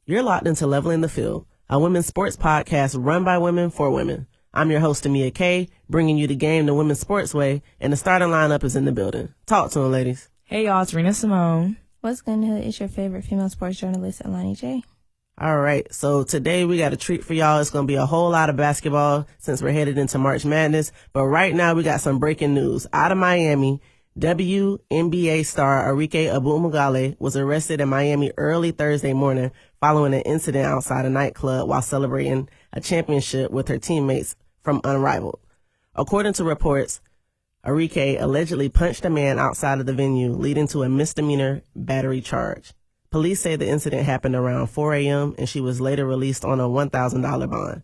You're locked into Leveling the Field, a women's sports podcast run by women for women. I'm your host, Amea K, bringing you the game the women's sports way, and the starting lineup is in the building. Talk to them, ladies. Hey, y'all, it's Rina Simone. What's good, Hood? It's your favorite female sports journalist, Alani J. All right, so today we got a treat for y'all. It's going to be a whole lot of basketball since we're headed into March Madness. But right now we got some breaking news. Out of Miami, WNBA star Arike Abumugale was arrested in Miami early Thursday morning following an incident outside a nightclub while celebrating a championship with her teammates from Unrivaled. According to reports, Arike allegedly punched a man outside of the venue, leading to a misdemeanor battery charge. Police say the incident happened around 4 a.m. and she was later released on a $1,000 bond.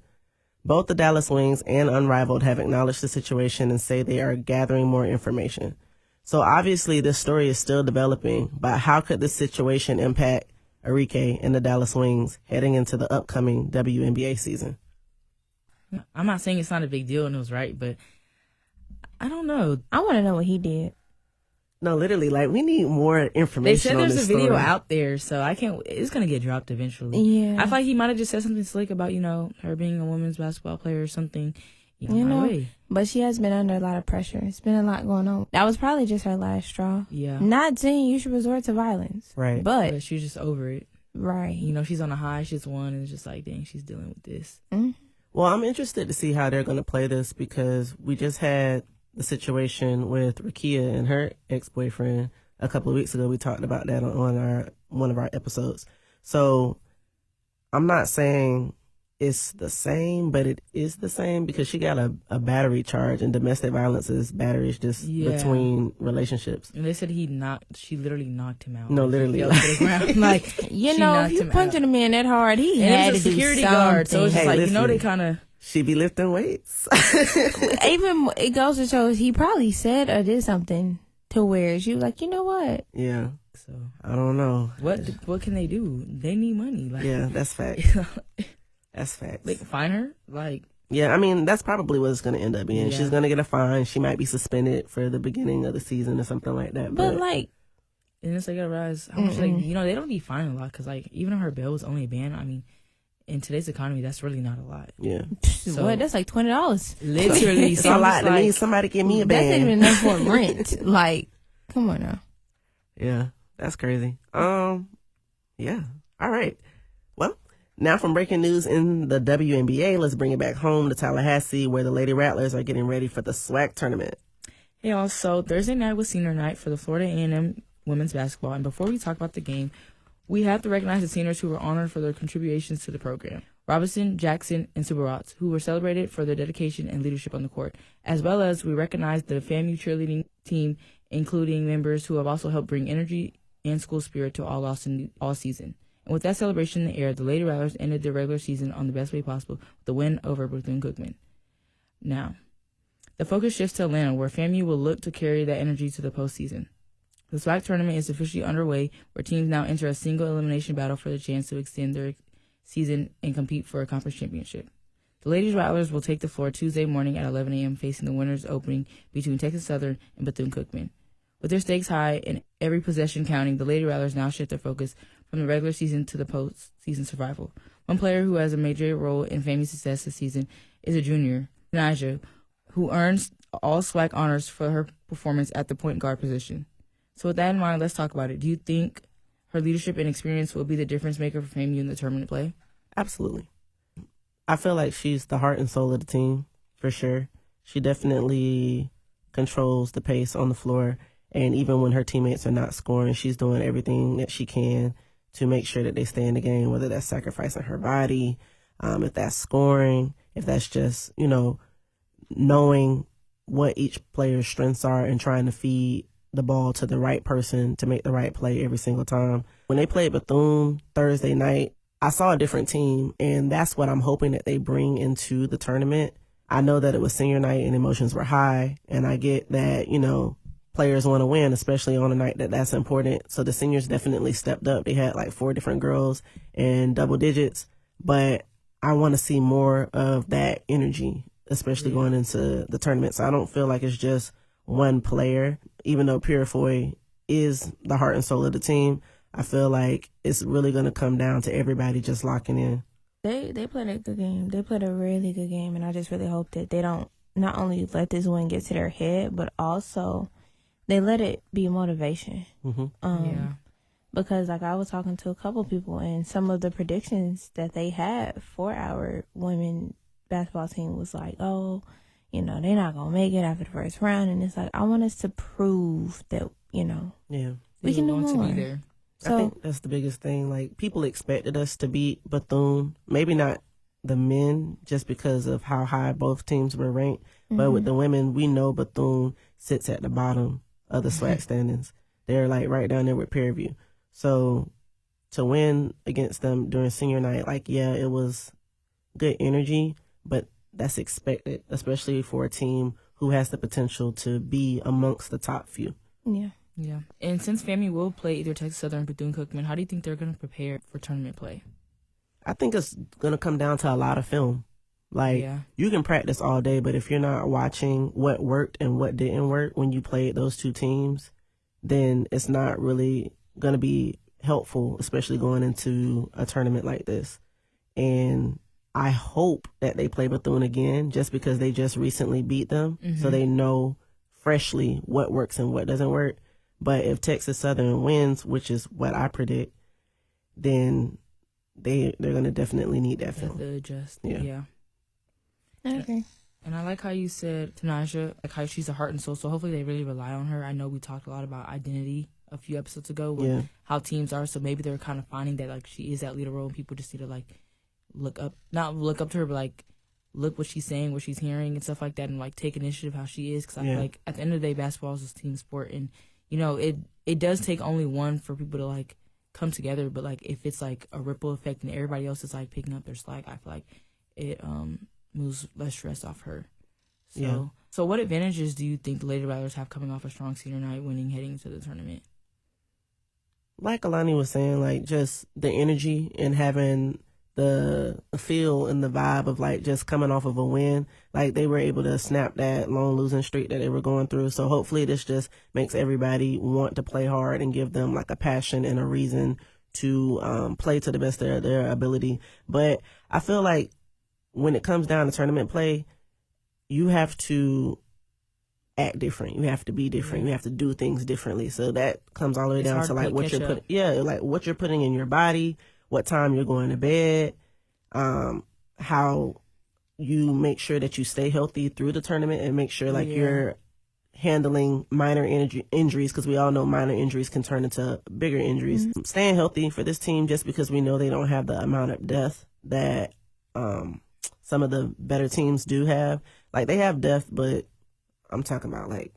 Both the Dallas Wings and Unrivaled have acknowledged the situation and say they are gathering more information. So obviously this story is still developing, but how could this situation impact Arike and the Dallas Wings heading into the upcoming WNBA season? I'm not saying it's not a big deal and it was right, but I don't know. I want to know what he did. No, literally, like, we need more information. They said on there's this a video story out there, so I can't. It's gonna get dropped eventually. Yeah. I feel like he might have just said something slick about, her being a women's basketball player or something. But she has been under a lot of pressure. It's been a lot going on. That was probably just her last straw. Yeah. Not saying you should resort to violence. Right. But she's just over it. Right. She's on a high. She's won, and it's just like, dang, she's dealing with this. Mm-hmm. Well, I'm interested to see how they're going to play this because we just had the situation with Rakia and her ex-boyfriend a couple of weeks ago. We talked about that on one of our episodes. So I'm not saying it's the same, but it is the same because she got a battery charge, and domestic violence is batteries just between relationships. And they said she literally knocked him out. No, literally. If you punching a man that hard, he had to do security guard. So it's just they kind of. She be lifting weights. Even it goes to show he probably said or did something to where she was like, you know what? Yeah. So I don't know. What can they do? They need money. Yeah, that's fact. That's facts. They can fine her? Yeah, I mean, that's probably what it's going to end up being. Yeah. She's going to get a fine. She might be suspended for the beginning of the season or something like that. But and it's like, realize how much, they don't be fining a lot because, even if her bail was only a ban, I mean, in today's economy, that's really not a lot. Yeah. So, what? That's like $20. Literally. It's a lot to me. Somebody give me a ban. That's not even enough for rent. Come on now. Yeah, that's crazy. Yeah. All right. Well, now from breaking news in the WNBA, let's bring it back home to Tallahassee, where the Lady Rattlers are getting ready for the SWAC tournament. Hey, also, Thursday night was senior night for the Florida A&M women's basketball. And before we talk about the game, we have to recognize the seniors who were honored for their contributions to the program. Robinson, Jackson, and Subarots, who were celebrated for their dedication and leadership on the court, as well as we recognize the FAMU cheerleading team, including members who have also helped bring energy and school spirit to all Austin all season. And with that celebration in the air, the Lady Rattlers ended their regular season on the best way possible with the win over Bethune-Cookman. Now, the focus shifts to Atlanta, where FAMU will look to carry that energy to the postseason. The SWAC tournament is officially underway, where teams now enter a single elimination battle for the chance to extend their season and compete for a conference championship. The Lady Rattlers will take the floor Tuesday morning at 11 a.m. facing the winners opening between Texas Southern and Bethune-Cookman. With their stakes high and every possession counting, the Lady Rattlers now shift their focus from the regular season to the postseason survival. One player who has a major role in FAMU's success this season is a junior, Naja, who earns all SWAC honors for her performance at the point guard position. So with that in mind, let's talk about it. Do you think her leadership and experience will be the difference maker for FAMU in the tournament play? Absolutely. I feel like she's the heart and soul of the team, for sure. She definitely controls the pace on the floor, and even when her teammates are not scoring, she's doing everything that she can to make sure that they stay in the game, whether that's sacrificing her body, if that's scoring, if that's just, knowing what each player's strengths are and trying to feed the ball to the right person to make the right play every single time. When they played Bethune Thursday night, I saw a different team, and that's what I'm hoping that they bring into the tournament. I know that it was senior night and emotions were high, and I get that, players want to win, especially on a night that's important. So the seniors definitely stepped up. They had 4 different girls in double digits, but I want to see more of that energy, especially going into the tournament. So I don't feel like it's just one player, even though Purifoy is the heart and soul of the team. I feel like it's really going to come down to everybody just locking in. They played a good game. They played a really good game, and I just really hope that they don't not only let this win get to their head, but also they let it be motivation. Because like I was talking to a couple people, and some of the predictions that they had for our women basketball team was like, oh, they're not gonna make it after the first round, and it's like I want us to prove that we can do more. To be there. So, I think that's the biggest thing. Like, people expected us to beat Bethune. Maybe not the men, just because of how high both teams were ranked. But with the women, we know Bethune sits at the bottom of the SWAC standings. They're, like, right down there with Pearview. So, to win against them during senior night, like, yeah, it was good energy, but that's expected, especially for a team who has the potential to be amongst the top few. Yeah. Yeah. And since FAMU will play either Texas Southern or Bethune-Cookman, how do you think they're going to prepare for tournament play? I think it's going to come down to a lot of film. Like, you can practice all day, but if you're not watching what worked and what didn't work when you played those two teams, then it's not really going to be helpful, especially going into a tournament like this. And I hope that they play Bethune again just because they just recently beat them, so they know freshly what works and what doesn't work. But if Texas Southern wins, which is what I predict, then they're going to definitely need that film. To adjust. I agree. And I like how you said, Tanaja, like how she's a heart and soul. So hopefully they really rely on her. I know we talked a lot about identity a few episodes ago with how teams are. So maybe they're kind of finding that like she is that leader role and people just need to like not look up to her, but like look what she's saying, what she's hearing and stuff like that, and like take initiative how she is. Because I feel like at the end of the day, basketball is a team sport, and it does take only one for people to like come together. But like if it's like a ripple effect and everybody else is like picking up their slack, I feel like it moves less stress off her. So what advantages do you think the Lady Rattlers have coming off a strong senior night, heading into the tournament? Like Alani was saying, like just the energy and having the feel and the vibe of like just coming off of a win. Like they were able to snap that long losing streak that they were going through. So hopefully this just makes everybody want to play hard and give them like a passion and a reason to play to the best of their ability. But I feel like when it comes down to tournament play, you have to act different. You have to be different. You have to do things differently. So that comes all the way down to like what you're putting. Like what you're putting in your body, what time you're going to bed, how you make sure that you stay healthy through the tournament and make sure like you're handling minor injuries, because we all know minor injuries can turn into bigger injuries. Staying healthy for this team, just because we know they don't have the amount of depth that some of the better teams do have. Like they have depth, but I'm talking about like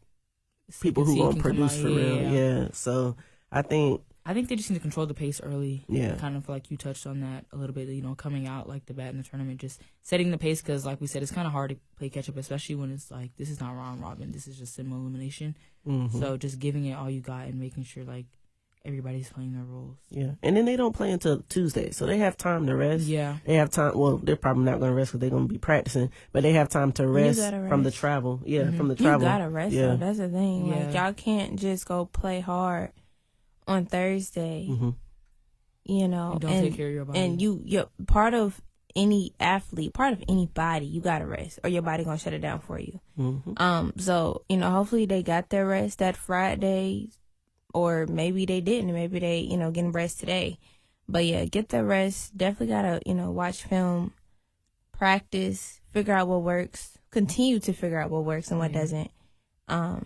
people who won't produce for real. Yeah. So I think they just need to control the pace early. Yeah. Kind of like you touched on that a little bit, coming out like the bat in the tournament, just setting the pace, because like we said, it's kind of hard to play catch up, especially when it's like, this is not round robin. This is just simple elimination. So just giving it all you got and making sure like everybody's playing their roles. Yeah. And then they don't play until Tuesday, so they have time to rest. Yeah. They have time. Well, they're probably not going to rest because they're going to be practicing, but they have time to rest from the travel. Yeah, from the travel. You got to rest, though. That's the thing. Yeah. Like, y'all can't just go play hard on Thursday, you don't take care of your body. And you're part of any athlete, part of anybody, you got to rest or your body going to shut it down for you. So, hopefully they got their rest that Friday, or maybe they didn't. Maybe they, getting rest today. But yeah, get the rest. Definitely got to, watch film, practice, figure out what works, continue to figure out what works and what doesn't. But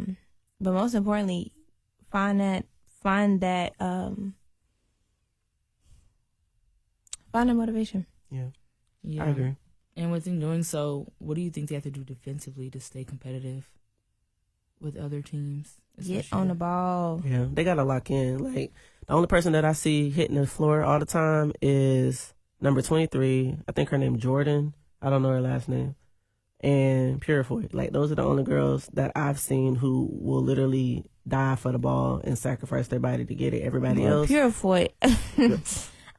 most importantly, find that motivation. Yeah, I agree. And within doing so, what do you think they have to do defensively to stay competitive with other teams? Get on the ball. Yeah, they got to lock in. Like, the only person that I see hitting the floor all the time is number 23. I think her name Jordan. I don't know her last name. And Purifoy. Like, those are the only girls that I've seen who will literally die for the ball and sacrifice their body to get it. Everybody else. Purifoy.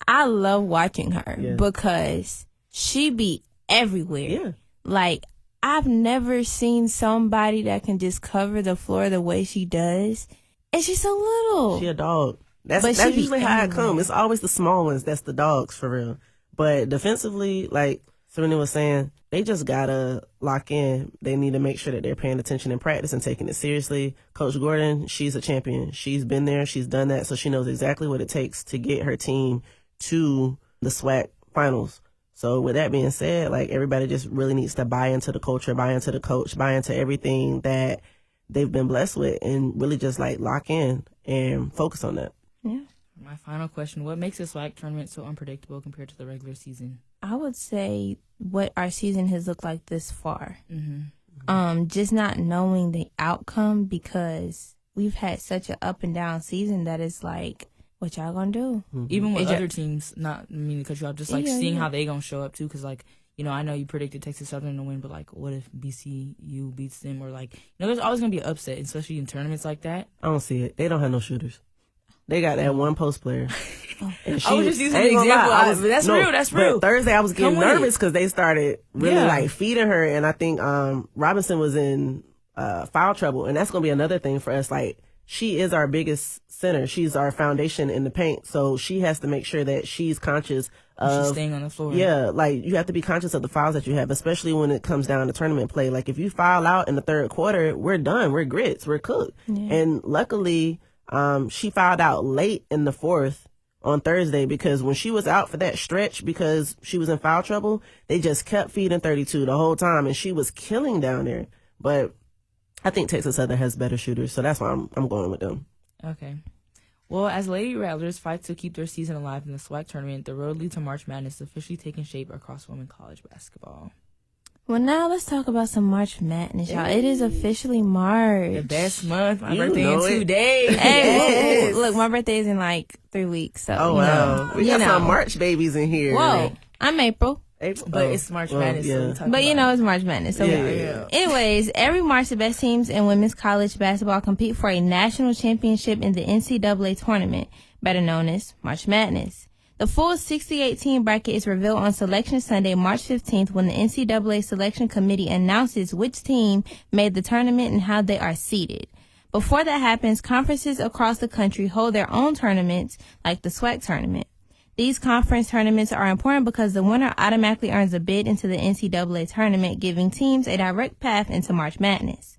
I love watching her because she be everywhere. Yeah. Like, I've never seen somebody that can just cover the floor the way she does. And she's so little. She a dog. That's usually how it comes. It's always the small ones that's the dogs for real. But defensively, like Serena was saying, they just gotta lock in. They need to make sure that they're paying attention in practice and taking it seriously. Coach Gordon, she's a champion. She's been there. She's done that. So she knows exactly what it takes to get her team to the SWAC finals. So with that being said, like everybody just really needs to buy into the culture, buy into the coach, buy into everything that they've been blessed with, and really just like lock in and focus on that. Yeah. My final question, what makes this SWAC tournament so unpredictable compared to the regular season? I would say what our season has looked like this far. Mm-hmm. Just not knowing the outcome, because we've had such an up and down season that it's like, what y'all gonna do? Mm-hmm. Even with other teams, not meaning to cut you off, just like seeing how they gonna show up too, because like, you know, I know you predicted Texas Southern to win, but like, what if BCU beats them, or like, you know, there's always gonna be an upset, especially in tournaments like that. I don't see it. They don't have no shooters. They got that one post player. And I was just using an example. That's real. That's real. Thursday, I was getting nervous because they started really like feeding her, and I think Robinson was in foul trouble, and that's gonna be another thing for us. Like, she is our biggest center. She's our foundation in the paint, so she has to make sure that she's conscious of she's staying on the floor. Yeah, like you have to be conscious of the fouls that you have, especially when it comes down to tournament play. Like if you foul out in the third quarter, we're done. We're grits. We're cooked. Yeah. And luckily, she fouled out late in the fourth on Thursday, because when she was out for that stretch because she was in foul trouble, they just kept feeding 32 the whole time, and she was killing down there. But I think Texas Southern has better shooters, so that's why I'm going with them. Okay. Well, as Lady Rattlers fight to keep their season alive in the SWAC tournament, the road lead to March Madness is officially taking shape across women's college basketball. Well, now let's talk about some March Madness, y'all. It is officially March. The best month. My birthday in 2 days. Hey, look, my birthday is in like 3 weeks. So, oh, wow. We got some March babies in here. Whoa. I'm April. But it's March Madness. Yeah. So but, you know, it's March Madness. So Anyways, every March, the best teams in women's college basketball compete for a national championship in the NCAA tournament, better known as March Madness. The full 68-team bracket is revealed on Selection Sunday, March 15th, when the NCAA Selection Committee announces which team made the tournament and how they are seeded. Before that happens, conferences across the country hold their own tournaments, like the SWAC tournament. These conference tournaments are important because the winner automatically earns a bid into the NCAA tournament, giving teams a direct path into March Madness.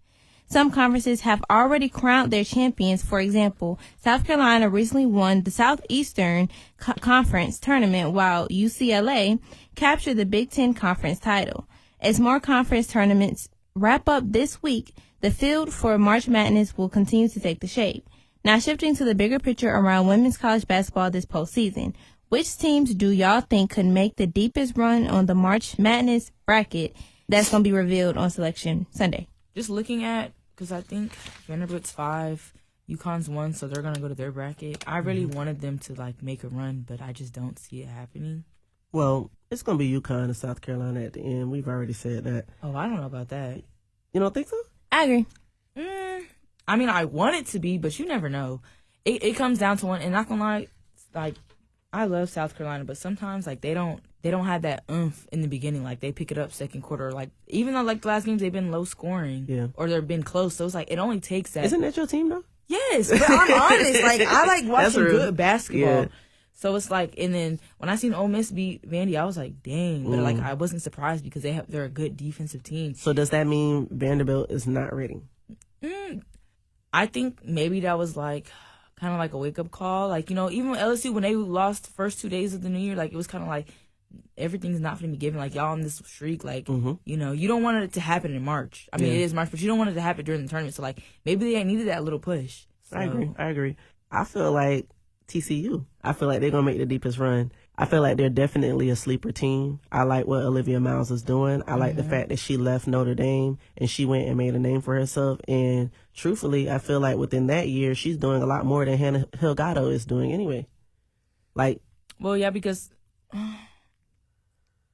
Some conferences have already crowned their champions. For example, South Carolina recently won the Southeastern Conference tournament, while UCLA captured the Big Ten Conference title. As more conference tournaments wrap up this week, the field for March Madness will continue to take the shape. Now shifting to the bigger picture around women's college basketball this postseason. Which teams do y'all think could make the deepest run on the March Madness bracket that's going to be revealed on Selection Sunday? Just looking at, because I think Vanderbilt's 5, UConn's 1, so they're going to go to their bracket. I really wanted them to, like, make a run, but I just don't see it happening. Well, it's going to be UConn and South Carolina at the end. We've already said that. Oh, I don't know about that. You don't think so? I agree. I mean, I want it to be, but you never know. It comes down to one, and not going to lie, like, I love South Carolina, but sometimes, like, they don't have that oomph in the beginning. Like, they pick it up second quarter. Like, even though, like, the last games they've been low scoring, or they've been close. So it's like, it only takes that. Isn't that your team, though? Yes, but I'm honest. Like, I like watching good basketball. Yeah. So it's like, and then when I seen Ole Miss beat Vandy, I was like, dang. But like, I wasn't surprised because they're a good defensive team. So does that mean Vanderbilt is not ready? I think maybe that was like kind of like a wake up call. Like, you know, even with LSU, when they lost the first 2 days of the new year, like, it was kind of like, everything's not going to be given. Like, y'all on this streak, like, you know, you don't want it to happen in March. I mean, it is March, but you don't want it to happen during the tournament. So, like, maybe they needed that little push. So. I agree. I feel like TCU. I feel like they're going to make the deepest run. I feel like they're definitely a sleeper team. I like what Olivia Miles is doing. I like the fact that she left Notre Dame and she went and made a name for herself. And truthfully, I feel like within that year, she's doing a lot more than Hannah Hilgado is doing anyway. Like, well, yeah, because,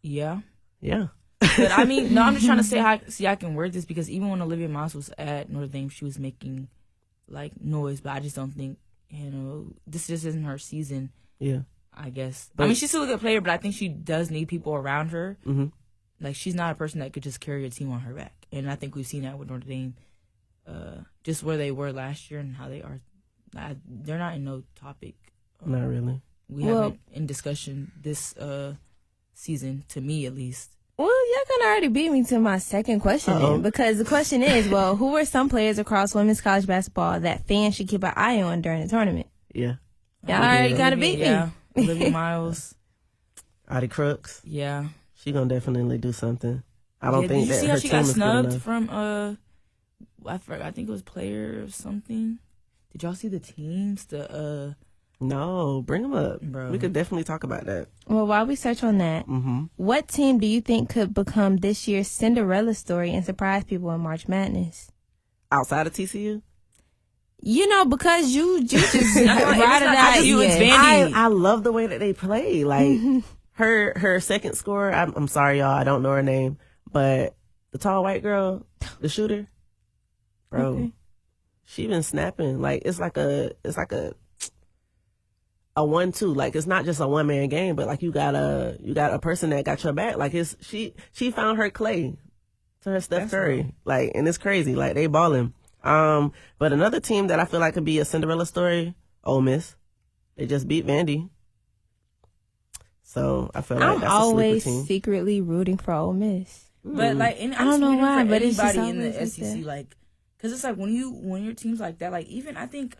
yeah. But I mean, no, I'm just trying to see how I can word this, because even when Olivia Miles was at Notre Dame, she was making, like, noise, but I just don't think, you know, this just isn't her season. Yeah. I guess. But, I mean, she's still a good player, but I think she does need people around her. Like, she's not a person that could just carry a team on her back. And I think we've seen that with Notre Dame, just where they were last year and how they are they're not in no topic. Not really. We haven't in discussion this season, to me at least. Well, y'all can already beat me to my second question then, because the question is, well, who are some players across women's college basketball that fans should keep an eye on during the tournament? Yeah. Y'all already got to beat me. Yeah. Olivia Miles. Adi Crooks. Yeah. She gonna definitely do something. I don't think that did you see her how she team got is snubbed good enough. from I forgot, I think it was player or something. Did y'all see the teams? No, bring them up. Bro. We could definitely talk about that. Well, while we search on that, what team do you think could become this year's Cinderella story and surprise people in March Madness? Outside of TCU? You know, because you just ride it out. You and Vandy. I love the way that they play. Like her second scorer. I'm sorry, y'all. I don't know her name, but the tall white girl, the shooter, bro, she been snapping. Like it's like a 1-2. Like it's not just a one man game, but like you got a person that got your back. Like she found her Clay to her Steph Curry. Right. Like, and it's crazy. Like they balling. But another team that I feel like could be a Cinderella story, Ole Miss. They just beat Vandy. So I feel like I'm that's always a sleeper team. secretly rooting for Ole Miss. But like, and I don't know why, for but it's just anybody in the always like SEC, that. like, because it's like when your teams like that, like even I think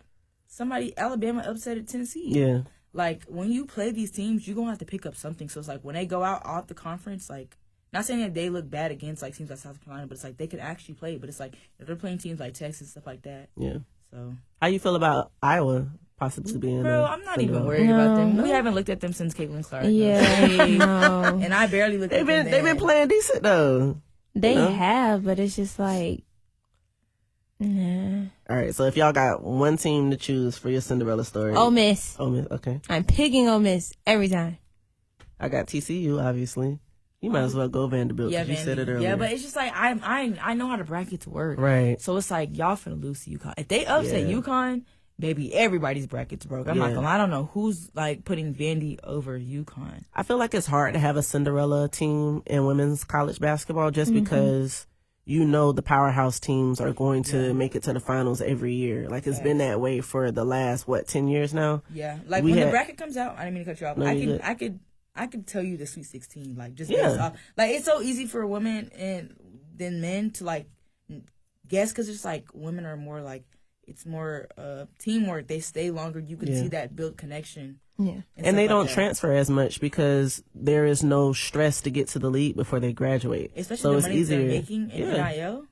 Alabama upset at Tennessee. Yeah. Like when you play these teams, you're gonna have to pick up something. So it's like when they go out the conference, like not saying that they look bad against like teams like South Carolina, but it's like they could actually play. But it's like if they're playing teams like Texas, stuff like that. Yeah. So How you feel about Iowa possibly being? bro, I'm not even worried about them. We haven't looked at them since Caitlin Clark. Yeah, no. And I barely looked at them. They've been playing decent though. They have, but it's just like, nah. All right, so if y'all got one team to choose for your Cinderella story, Ole Miss. Ole Miss, okay. I'm picking Ole Miss every time. I got TCU, obviously. You might as well go Vanderbilt because you said it earlier. Yeah, but it's just like I know how the brackets work. Right. So it's like y'all finna lose to UConn. If they upset UConn, baby, everybody's brackets broke. I'm not gonna lie. I don't know who's like putting Vandy over UConn. I feel like it's hard to have a Cinderella team in women's college basketball just because you know the powerhouse teams are going to make it to the finals every year. Like it's been that way for the last 10 years now. Yeah, like when the bracket comes out, I didn't mean to cut you off. No, I could tell you the Sweet 16, like just based off. Like it's so easy for women than men to like guess because it's like women are more like it's more teamwork. They stay longer. You can see that built connection. Yeah, and they don't transfer as much because there is no stress to get to the league before they graduate. Especially so the it's money easier. they're making in NIL.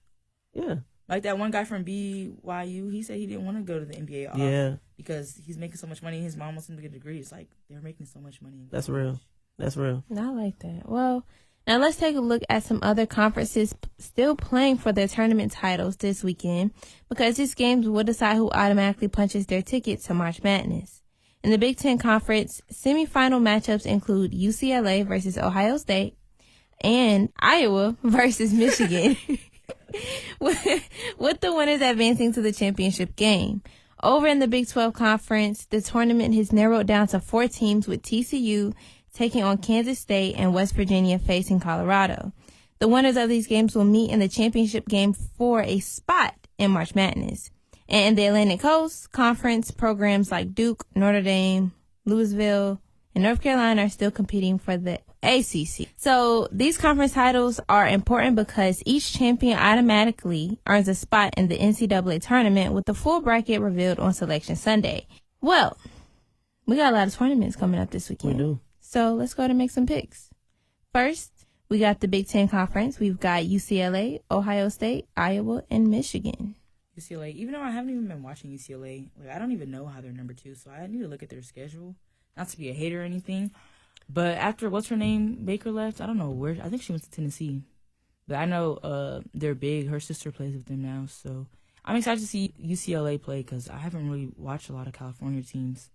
Yeah. Like that one guy from BYU, he said he didn't want to go to the NBA. Yeah. Because he's making so much money. His mom wants him to get a degree. It's like they're making so much money. That's real. That's real. I like that. Well, now let's take a look at some other conferences still playing for their tournament titles this weekend because these games will decide who automatically punches their ticket to March Madness. In the Big Ten Conference, semifinal matchups include UCLA versus Ohio State and Iowa versus Michigan, with the winners advancing to the championship game. Over in the Big 12 Conference, the tournament has narrowed down to 4 teams with TCU taking on Kansas State and West Virginia facing Colorado. The winners of these games will meet in the championship game for a spot in March Madness. And in the Atlantic Coast Conference, programs like Duke, Notre Dame, Louisville, and North Carolina are still competing for the ACC. So these conference titles are important because each champion automatically earns a spot in the NCAA tournament with the full bracket revealed on Selection Sunday. Well, we got a lot of tournaments coming up this weekend. We do. So let's go to make some picks. First, we got the Big Ten Conference. We've got UCLA, Ohio State, Iowa, and Michigan. UCLA, even though I haven't even been watching UCLA, like I don't even know how they're number 2, so I need to look at their schedule. Not to be a hater or anything, but after what's her name Baker left, I don't know where. I think she went to Tennessee, but I know they're big. Her sister plays with them now, so I'm excited to see UCLA play because I haven't really watched a lot of California teams.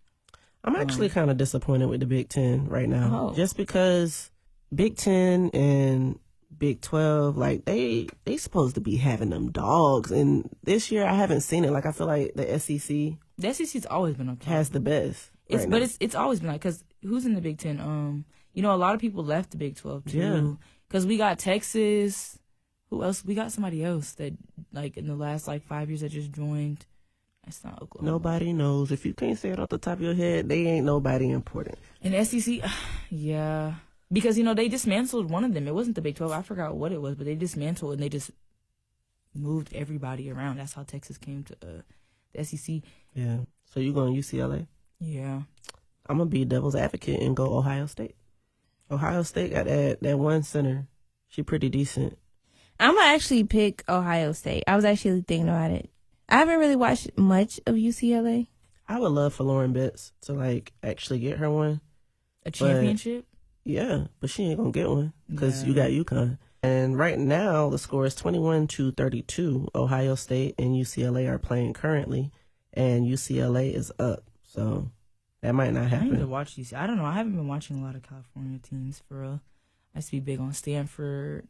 I'm actually kind of disappointed with the Big Ten right now, just because Big Ten and Big 12, like they supposed to be having them dogs, and this year I haven't seen it. Like I feel like the SEC's always been up top. has the best. It's always been like, because who's in the Big Ten? A lot of people left the Big 12 too. Because we got Texas. Who else? We got somebody else that like in the last 5 years that just joined. It's not Oklahoma. Nobody knows. If you can't say it off the top of your head, they ain't nobody important. And SEC, yeah. Because, they dismantled one of them. It wasn't the Big 12. I forgot what it was, but they dismantled and they just moved everybody around. That's how Texas came to the SEC. Yeah. So you going UCLA? Yeah. I'm going to be devil's advocate and go Ohio State. Ohio State got that one center. She pretty decent. I'm going to actually pick Ohio State. I was actually thinking about it. I haven't really watched much of UCLA. I would love for Lauren Betts to, actually get her one. A championship? Yeah, but she ain't going to get one because you got UConn. And right now, the score is 21-32. Ohio State and UCLA are playing currently, and UCLA is up. So that might not happen. I need to watch these. I don't know. I haven't been watching a lot of California teams for real. I used to be big on Stanford,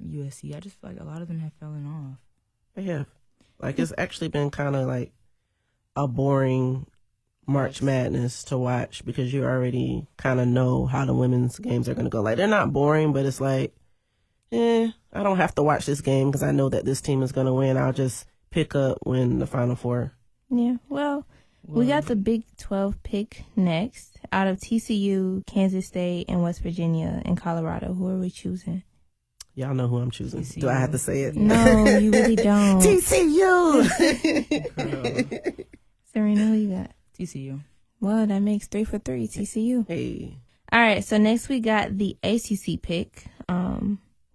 USC. I just feel like a lot of them have fallen off. They have. It's actually been kind of a boring March Madness to watch because you already kind of know how the women's games are going to go. They're not boring, but it's I don't have to watch this game because I know that this team is going to win. I'll just pick up when the Final Four. Yeah, well, we got the Big 12 pick next. Out of TCU, Kansas State, and West Virginia, and Colorado, who are we choosing? Y'all know who I'm choosing. TCU. Do I have to say it? No, you really don't. TCU! Serena, who you got? TCU. Well, that makes 3 for 3, TCU. Hey. All right, so next we got the ACC pick.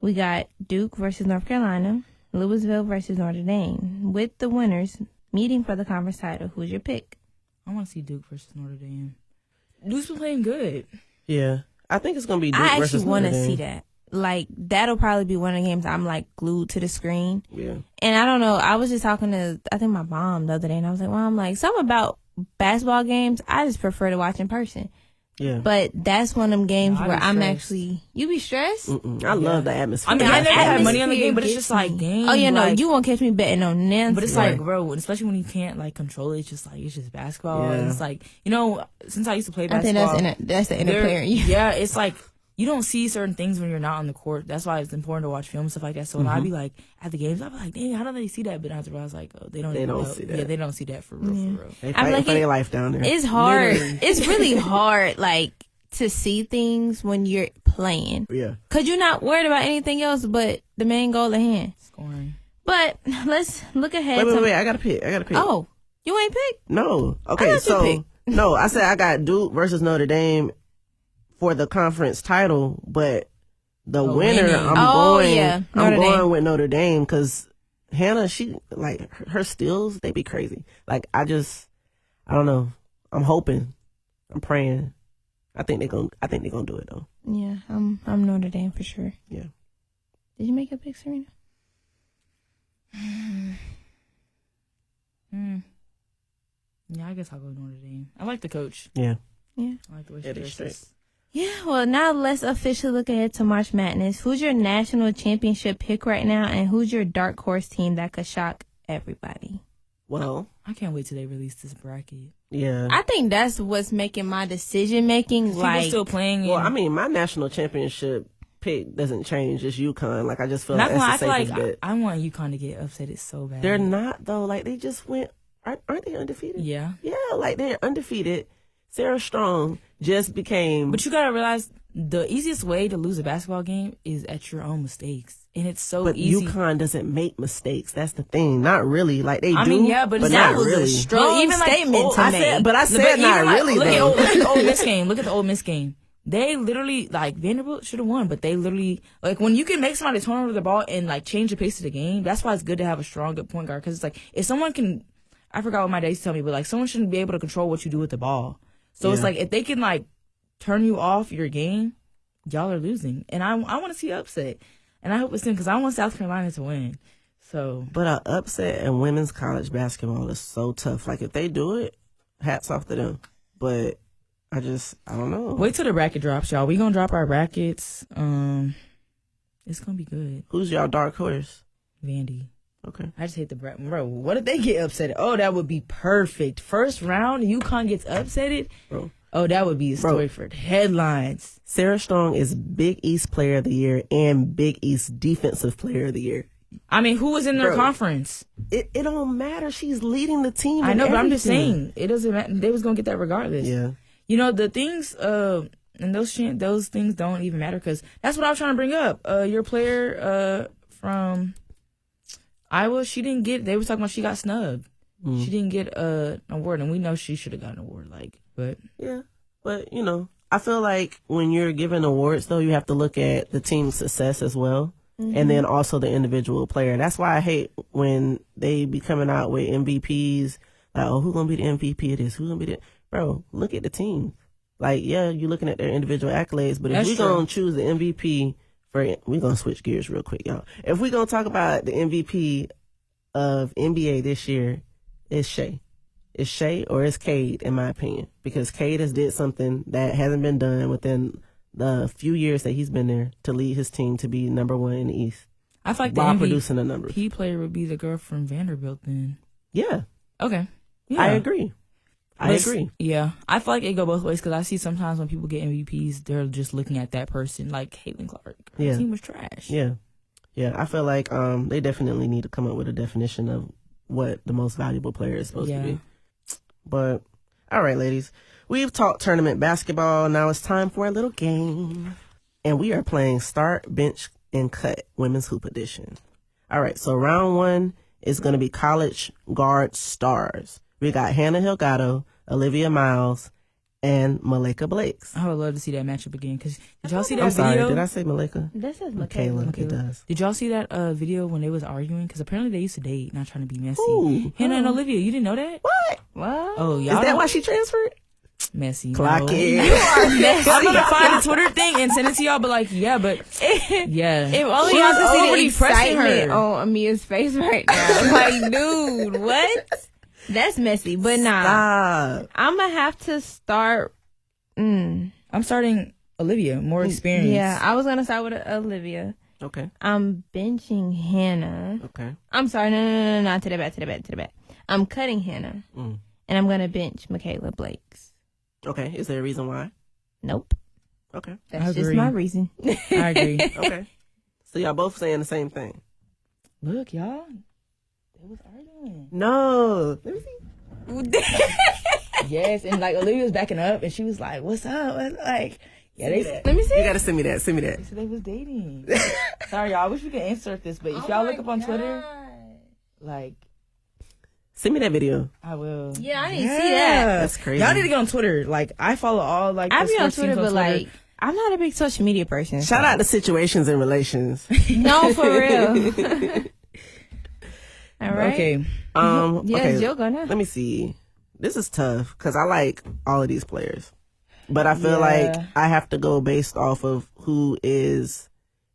We got Duke versus North Carolina, Louisville versus Notre Dame. With the winners meeting for the conference title, who's your pick? I want to see Duke versus Notre Dame. Duke's been playing good. Yeah. I think it's going to be Duke I versus actually want Notre to Dame. see that. That'll probably be one of the games I'm, glued to the screen. Yeah. And I don't know. I was just talking to, I think, my mom the other day, and I was like, Mom, something about basketball games, I just prefer to watch in person. Yeah. But that's one of them games No, where I'm stressed. actually, you be stressed? I love the atmosphere. I mean, I never had money on the atmosphere game, but it's gets just me. dang. Oh, yeah, no, you won't catch me betting on Nancy. But it's bro, especially when you can't control it, it's just basketball. Yeah. And it's since I used to play I think basketball, that's the inner player in you. yeah, it's you don't see certain things when you're not on the court. That's why it's important to watch film and stuff like that. So when I be at the games, I'll be like, dang, how do they see that? But after I was like, oh, they don't see that. Yeah, they don't see that for real, for real. They fighting for their life down there. It's hard. Literally. It's really hard, to see things when you're playing. Yeah. Because you're not worried about anything else but the main goal at hand. Scoring. But let's look ahead. Wait. I got to pick. Oh, you ain't picked? No. Okay, I thought you so picked. no, I said I got Duke versus Notre Dame for the conference title, but the winner, winning. I'm Notre going Dame. with Notre Dame because Hannah, she her steals, they be crazy. I don't know. I'm hoping, I'm praying. I think they're gonna do it though. Yeah, I'm Notre Dame for sure. Yeah. Did you make a pick, Serena? Yeah, I guess I'll go with Notre Dame. I like the coach. Yeah. Yeah. I like the way she Yeah, they dresses. Yeah, well, now let's officially look ahead to March Madness. Who's your national championship pick right now, and who's your dark horse team that could shock everybody? Well, I can't wait till they release this bracket. yeah. I think that's what's making my decision making. People still playing. Well, I mean, my national championship pick doesn't change. It's UConn. I just feel not like gonna, I that's the feel safest like bet. I want UConn to get upset so bad. They're not though. They just went. Aren't they undefeated? Yeah. Yeah, they're undefeated. Sarah Strong just became. But you gotta realize the easiest way to lose a basketball game is at your own mistakes, and it's so But easy. UConn doesn't make mistakes. That's the thing. Not really. They do. I mean, yeah, but not that was really. a strong statement to I make. said, but I said even not really look though. at the Ole Miss game. Look at the Ole Miss game. They literally Vanderbilt should have won, but they literally when you can make somebody turn over the ball and change the pace of the game. That's why it's good to have a strong, good point guard because it's if someone can, I forgot what my dad used to tell me, but someone shouldn't be able to control what you do with the ball. So it's if they can turn you off your game, y'all are losing, and I want to see upset, and I hope it's in because I want South Carolina to win. So, But an upset in women's college basketball is so tough. If they do it, hats off to them. But I don't know. wait till the bracket drops, y'all. We gonna drop our brackets. It's gonna be good. Who's y'all dark horse? Vandy. Okay. I just hate the bracket. Bro, what if they get upset? Oh, that would be perfect. First round, UConn gets upsetted. Bro. Oh, that would be a story for headlines. Sarah Strong is Big East Player of the Year and Big East Defensive Player of the Year. I mean, who was in their conference? It don't matter. She's leading the team. I know, but I'm just saying it doesn't matter. They was gonna get that regardless. Yeah. You know, the things and those things don't even matter because that's what I was trying to bring up. Your player from Iowa, she didn't get. They were talking about she got snubbed. She didn't get an award, and we know she should have gotten an award. But yeah, but you know, I feel like when you're giving awards, though, you have to look at the team's success as well, and then also the individual player. That's why I hate when they be coming out with MVPs. Like, oh, who's gonna be the MVP of this? Who's gonna be the bro? Look at the team. Like, yeah, you're looking at their individual accolades, but if we're gonna choose the MVP we're gonna switch gears real quick, y'all. If we're gonna talk about the MVP of NBA this year, it's Shea. It's Shea or it's Cade, in my opinion, because Cade has did something that hasn't been done within the few years that he's been there to lead his team to be number one in the East. I feel like the producing the numbers. MVP player would be the girl from Vanderbilt then. Yeah. Okay. Yeah. I agree. Yeah. I feel like it go both ways because I see sometimes when people get MVPs, they're just looking at that person like Caitlin Clark. Her team was trash. Yeah. Yeah. I feel like they definitely need to come up with a definition of what the most valuable player is supposed to be. But, all right, ladies. We've talked tournament basketball. Now it's time for a little game. And we are playing Start, Bench, and Cut Women's Hoop Edition. All right, so round one is going to be College Guard Stars. We got Hannah Hilgado, Olivia Miles, and Malika Blakes. I would love to see that matchup again. Cause did y'all see that I'm video? sorry, did I say Malika? That says Michaela. It does. Did y'all see that video when they was arguing? Because apparently they used to date, not trying to be messy. Ooh, Hannah and Olivia, you didn't know that? What? Oh, y'all. Is that why she transferred? Messy. Clock no. it. You are messy. I'm gonna find the Twitter thing and send it to y'all, but yeah. If only She y'all was could see the overly pressing excitement her. on Amea's face right now. Like, dude, what? That's messy. But nah, Stop. I'm gonna have to start. I'm starting Olivia, more experience. Yeah, I was gonna start with Olivia. Okay. I'm benching Hannah. Okay. I'm sorry, no, to the back. I'm cutting Hannah, and I'm gonna bench Michaela Blakes. Okay. Is there a reason why? Nope. Okay. That's just my reason. I agree. Okay. So y'all both saying the same thing. Look, y'all, they was arguing. No. Let me see. Yes, and like Olivia was backing up, and she was like, "What's up?" I was like, yeah, Let me see. You gotta send me that. Send me that. So they was dating. Sorry, y'all. I wish we could insert this, but if y'all look up on Twitter, like, send me that video. I will. Yeah, I need to see that. That's crazy. Y'all need to get on Twitter. Like, I follow all like. I the be on sports Twitter, teams but like, I'm not a big social media person. Shout out to Situations and Relations. No, for real. All right. Okay. Okay. Joe, go now. Let me see. This is tough because I like all of these players, but I feel like I have to go based off of who is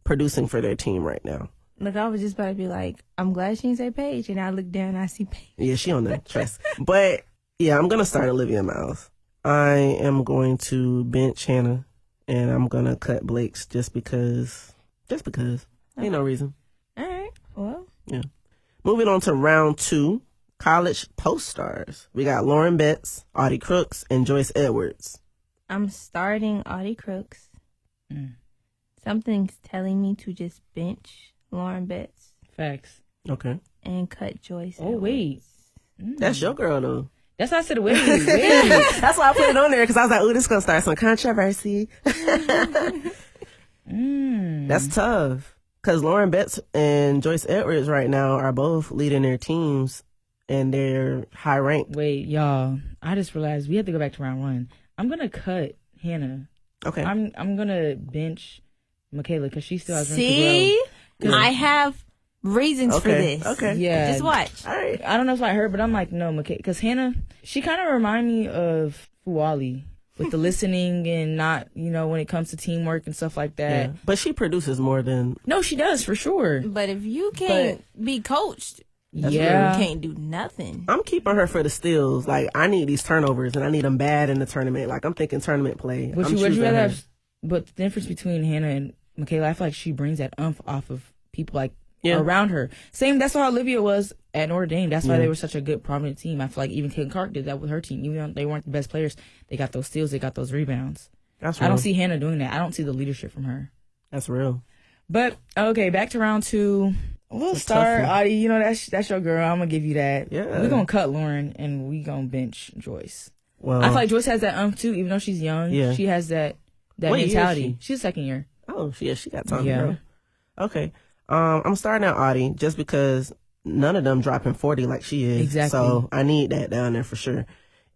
producing for their team right now. Look, I was just about to be like, I'm glad she didn't say Paige, and I look down and I see Paige. Yeah, she on the trust. But yeah, I'm gonna start Olivia Miles. I am going to bench Hannah, and I'm gonna cut Blake's just because. Ain't no reason. All right. Well. Yeah. Moving on to round two. College post stars. We got Lauren Betts, Audie Crooks, and Joyce Edwards. I'm starting Audie Crooks. Something's telling me to just bench Lauren Betts. Facts. Okay. And cut Joyce. Oh, wait. That's your girl, though. That's why I said wait. That's why I put it on there, because I was like, ooh, this is going to start some controversy. That's tough. Because Lauren Betts and Joyce Edwards right now are both leading their teams, and they're high ranked. Wait, y'all. I just realized we have to go back to round one. I'm going to cut Hannah. Okay. I'm going to bench Michaela because she still has room See? to grow. I have reasons for this. Okay. Yeah. Just watch. All right. I don't know if I heard, but I'm like, no, Michaela. Because Hannah, she kind of remind me of Fuali with the listening and not, when it comes to teamwork and stuff like that. Yeah. But she produces more than... No, she does, for sure. But if you can't be coached, you can't do nothing. I'm keeping her for the steals. Like, I need these turnovers, and I need them bad in the tournament. Like, I'm thinking tournament play. Would you rather have... But the difference between Hannah and Michaela, I feel like she brings that umph off of people like around her. Same, that's how Olivia was at Notre Dame. That's why they were such a good, prominent team. I feel like even Caitlin Clark did that with her team. Even though they weren't the best players, they got those steals, they got those rebounds. That's real. I don't see Hannah doing that. I don't see the leadership from her. That's real. But, okay, back to round two. We'll It's a start, tough one. Audie. You know, that's your girl. I'm going to give you that. Yeah. We're going to cut Lauren, and we going to bench Joyce. Well, I feel like Joyce has that too, even though she's young. Yeah. She has that What year is mentality. she? She's second year. oh, she got time. Yeah. Girl. Okay. I'm starting out Audie just because none of them dropping 40 like she is. Exactly. So I need that down there for sure.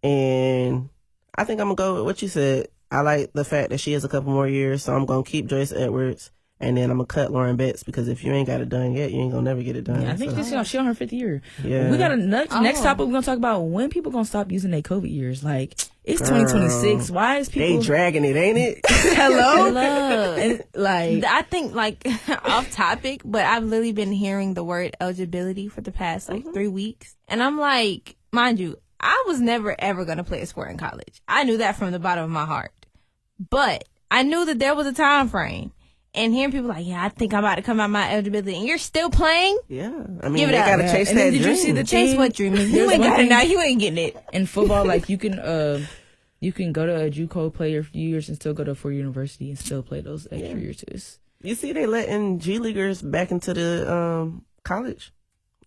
And I think I'm going to go with what you said. I like the fact that she has a couple more years, so I'm going to keep Joyce Edwards. And then I'm going to cut Lauren Betts because if you ain't got it done yet, you ain't going to never get it done. Yeah, I think she on her 5th year. Yeah. We got next topic we're going to talk about when people going to stop using their COVID years. Like, it's Girl, 2026. Why is people... They dragging it, ain't it? Hello? Look, And, like... I think, like, off topic, but I've literally been hearing the word eligibility for the past, like, 3 weeks. And I'm like, mind you, I was never, ever going to play a sport in college. I knew that from the bottom of my heart. But I knew that there was a time frame. And hearing people like, yeah, I think I'm about to come out my eligibility, and you're still playing? Yeah. I mean, Give it they up. got to Yeah. chase And that then did dream. you see the Chase thing? what dream? If you There's ain't one got it thing- now, you ain't getting it. In football, like, you can go to a JUCO, play a few years, and still go to a 4-year university and still play those extra years too. You see, they letting G Leaguers back into the college.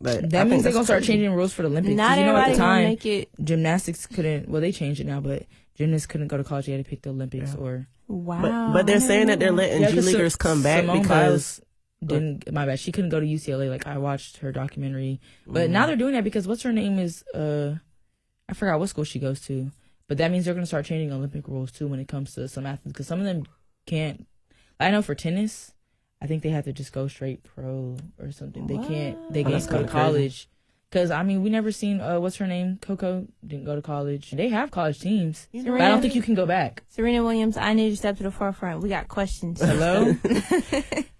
But That means they're going to start changing rules for the Olympics. 'Cause Not you know, at everybody the gonna time, make it. gymnastics couldn't... Well, they changed it now, but gymnasts couldn't go to college. They had to pick the Olympics or... Wow. But they're saying that they're I letting G 'cause Leaguers come back Simone because... Biles didn't... My bad. She couldn't go to UCLA. Like, I watched her documentary. But now they're doing that because what's her name is... I forgot what school she goes to. But that means they're going to start changing Olympic rules, too, when it comes to some athletes. Because some of them can't... I know for tennis, I think they have to just go straight pro or something. They can't... They that's can't go to kinda crazy. college. Because, I mean, we never seen... what's her name? Coco didn't go to college. They have college teams. But I don't think you can go back. Serena Williams, I need you to step to the forefront. We got questions. Hello?